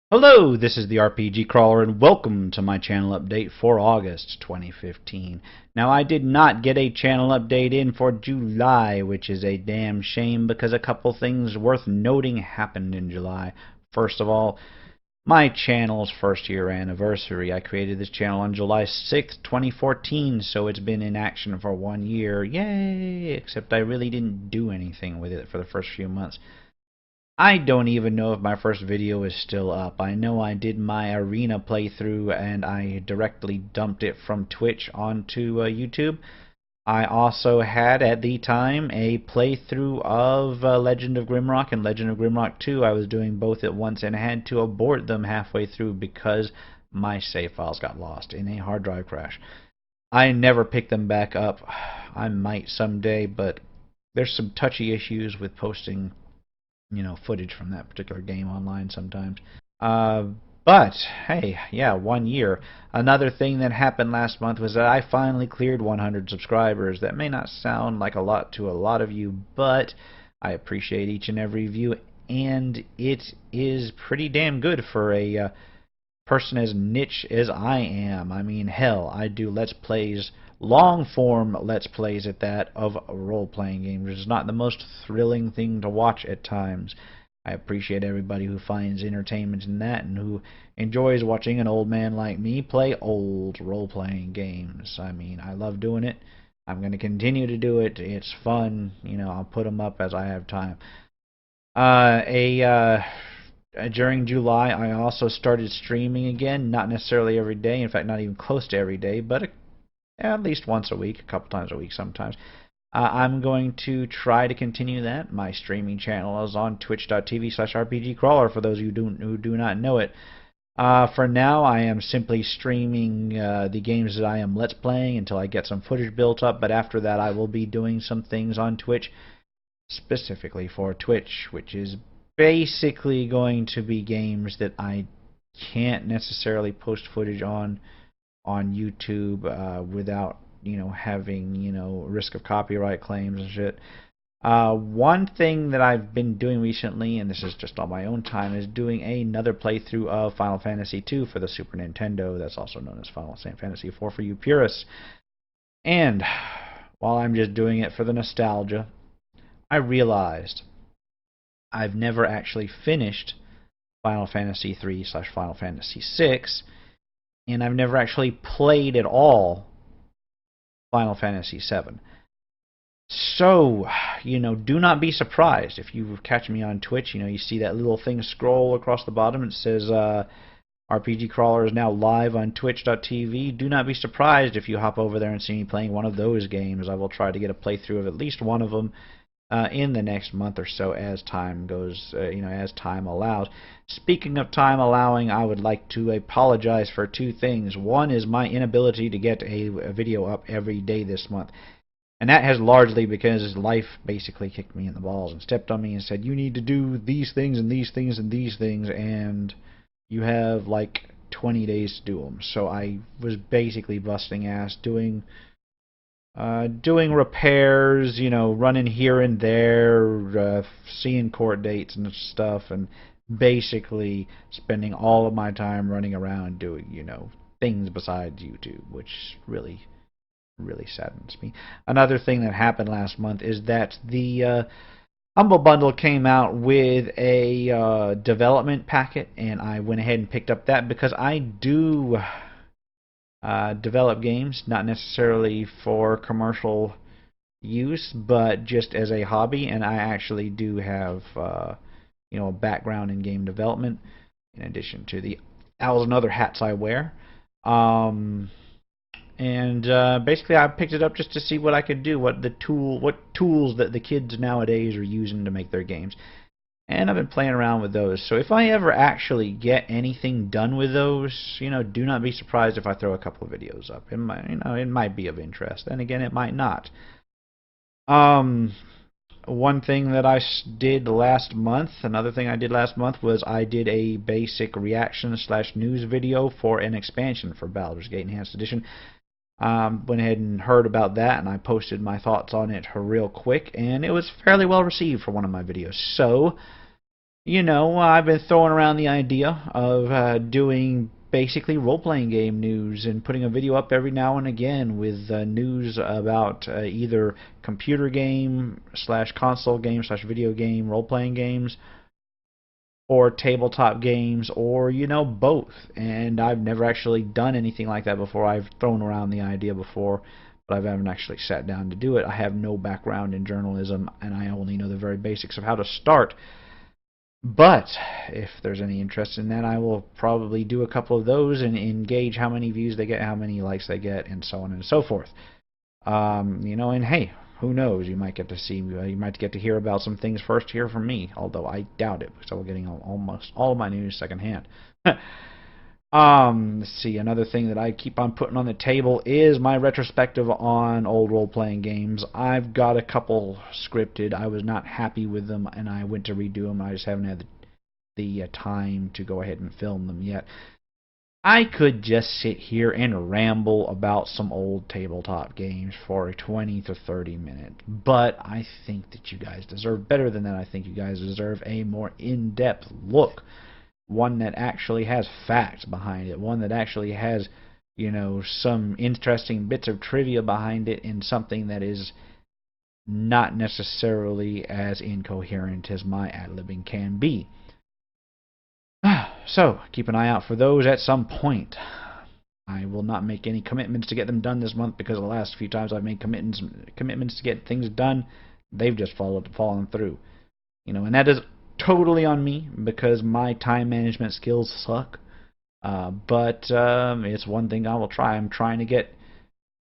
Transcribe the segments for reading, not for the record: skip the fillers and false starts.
Hello, this is the RPG Crawler, and welcome to my channel update for August 2015. Now, I did not get a channel update in for July, which is a damn shame because a couple things worth noting happened in July. First of all, my channel's first year anniversary. I created this channel on July 6th, 2014, so it's been in action for 1 year. Yay! Except I really didn't do anything with it for the first few months. I don't even know if my first video is still up. I know I did my arena playthrough and I directly dumped it from Twitch onto YouTube. I also had at the time a playthrough of Legend of Grimrock and Legend of Grimrock 2. I was doing both at once and had to abort them halfway through because my save files got lost in a hard drive crash. I never picked them back up. I might someday, but there's some touchy issues with posting footage from that particular game online sometimes. But hey, yeah, 1 year. Another thing that happened last month was that I finally cleared 100 subscribers. That may not sound like a lot to a lot of you, but I appreciate each and every view, and it is pretty damn good for a person as niche as I am. I mean, hell, I do Let's Plays, long-form Let's Plays at that, of role-playing games, which is not the most thrilling thing to watch at times. I appreciate everybody who finds entertainment in that and who enjoys watching an old man like me play old role-playing games. I mean, I love doing it. I'm going to continue to do it. It's fun. I'll put them up as I have time. During July, I also started streaming again, not necessarily every day, in fact, not even close to every day, but at least once a week, a couple times a week sometimes. I'm going to try to continue that. My streaming channel is on twitch.tv/rpgcrawler for those who do not know it. For now, I am simply streaming the games that I am Let's Playing until I get some footage built up, but after that I will be doing some things on Twitch specifically for Twitch, which is basically going to be games that I can't necessarily post footage on YouTube without having risk of copyright claims and shit. One thing that I've been doing recently, and this is just on my own time, is doing another playthrough of Final Fantasy II for the Super Nintendo. That's also known as Final Fantasy IV for you purists. And while I'm just doing it for the nostalgia, I realized I've never actually finished Final Fantasy 3/Final Fantasy 6, and I've never actually played at all Final Fantasy 7. So, do not be surprised if you catch me on Twitch. You see that little thing scroll across the bottom. It says RPG Crawler is now live on twitch.tv. Do not be surprised if you hop over there and see me playing one of those games. I will try to get a playthrough of at least one of them in the next month or so as time goes, as time allows. Speaking of time allowing, I would like to apologize for two things. One is my inability to get a video up every day this month. And that has largely because life basically kicked me in the balls and stepped on me and said, you need to do these things and these things and these things, and you have like 20 days to do them. So I was basically busting ass doing repairs, running here and there, seeing court dates and stuff, and basically spending all of my time running around doing, things besides YouTube, which really saddens me. Another thing that happened last month is that the Humble Bundle came out with a development packet, and I went ahead and picked up that because I do develop games, not necessarily for commercial use, but just as a hobby, and I actually do have a background in game development, in addition to the owls and other hats I wear. Basically I picked it up just to see what I could do, what tools that the kids nowadays are using to make their games. And I've been playing around with those. So if I ever actually get anything done with those, do not be surprised if I throw a couple of videos up. It might be of interest. And again, it might not. One thing that I did last month, another thing I did last month was I did a basic reaction/news video for an expansion for Baldur's Gate Enhanced Edition. Went ahead and heard about that, and I posted my thoughts on it real quick, and it was fairly well received for one of my videos. So, I've been throwing around the idea of doing basically role-playing game news and putting a video up every now and again with news about either computer game slash console game slash video game role-playing games or tabletop games or both. And I've never actually done anything like that before. I've thrown around the idea before, but I haven't actually sat down to do it. I have no background in journalism, and I only know the very basics of how to start. But if there's any interest in that, I will probably do a couple of those and engage how many views they get, how many likes they get, and so on and so forth. And hey, who knows? You might get to see, you might get to hear about some things first here from me, although I doubt it because I'm getting almost all of my news secondhand. Let's see, another thing that I keep on putting on the table is my retrospective on old role-playing games. I've got a couple scripted. I was not happy with them, and I went to redo them. I just haven't had the time to go ahead and film them yet. I could just sit here and ramble about some old tabletop games for 20 to 30 minutes, but I think that you guys deserve better than that. I think you guys deserve a more in-depth look. One that actually has facts behind it, one that actually has, some interesting bits of trivia behind it, and something that is not necessarily as incoherent as my ad-libbing can be. So, keep an eye out for those at some point. I will not make any commitments to get them done this month because the last few times I've made commitments to get things done, they've just fallen through. And that is totally on me because my time management skills suck. But it's one thing I will try. I'm trying to get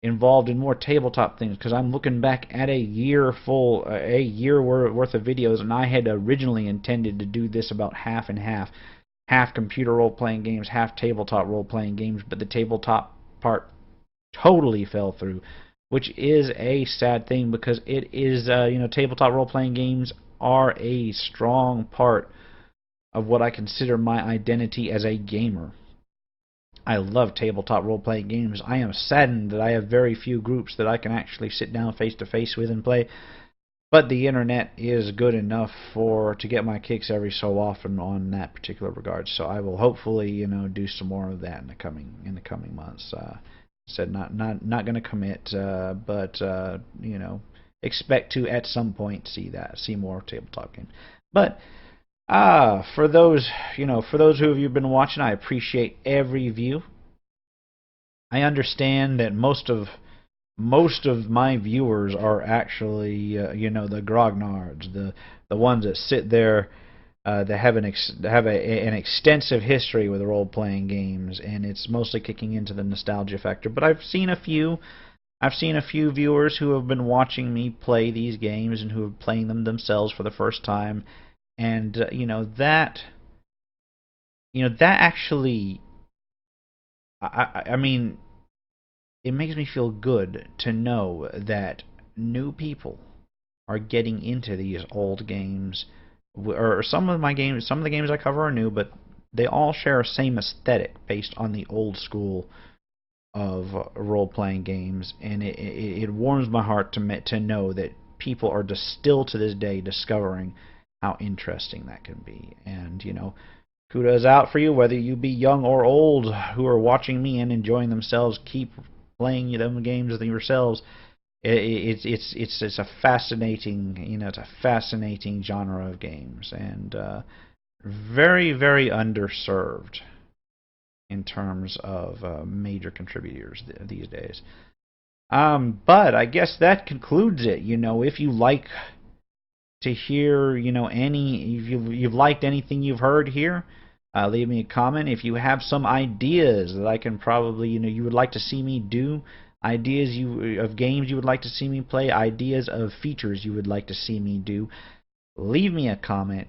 involved in more tabletop things because I'm looking back at a year worth of videos, and I had originally intended to do this about half and half. Half computer role-playing games, half tabletop role-playing games, but the tabletop part totally fell through, which is a sad thing because it is, tabletop role-playing games are a strong part of what I consider my identity as a gamer. I love tabletop role-playing games. I am saddened that I have very few groups that I can actually sit down face-to-face with and play, but the internet is good enough to get my kicks every so often on that particular regard. So I will hopefully, do some more of that in the coming months. Said not going to commit, but expect to at some point see more tabletop games. But for those who have you been watching, I appreciate every view. I understand that most of my viewers are actually the grognards, the ones that sit there that have an extensive history with role-playing games, and it's mostly kicking into the nostalgia factor. But I've seen a few viewers who have been watching me play these games and who are playing them themselves for the first time, and that actually, I mean, it makes me feel good to know that new people are getting into these old games. Or some of the games I cover are new, but they all share a same aesthetic based on the old school of role-playing games, and it warms my heart to know that people are still to this day discovering how interesting that can be. And kudos out for you, whether you be young or old, who are watching me and enjoying themselves. Keep playing them games yourselves. It's a fascinating it's a fascinating genre of games, and very, very underserved in terms of major contributors these days. But I guess that concludes it. If you like to hear if you've liked anything you've heard here, leave me a comment. If you have some ideas that I can probably you would like to see me do, ideas of games you would like to see me play, ideas of features you would like to see me do, leave me a comment.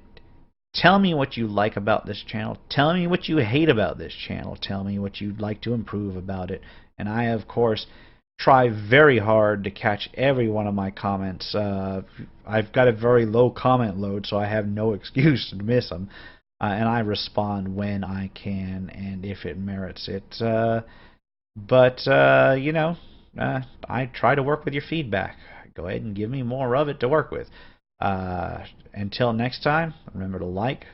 Tell me what you like about this channel. Tell me what you hate about this channel. Tell me what you'd like to improve about it. And I, of course, try very hard to catch every one of my comments. I've got a very low comment load, so I have no excuse to miss them. And I respond when I can and if it merits it. But I try to work with your feedback. Go ahead and give me more of it to work with. Until next time, remember to like,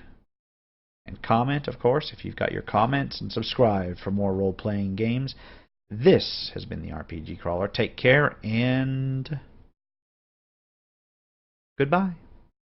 And comment, of course, if you've got your comments, and subscribe for more role-playing games. This has been the RPG Crawler. Take care, and goodbye.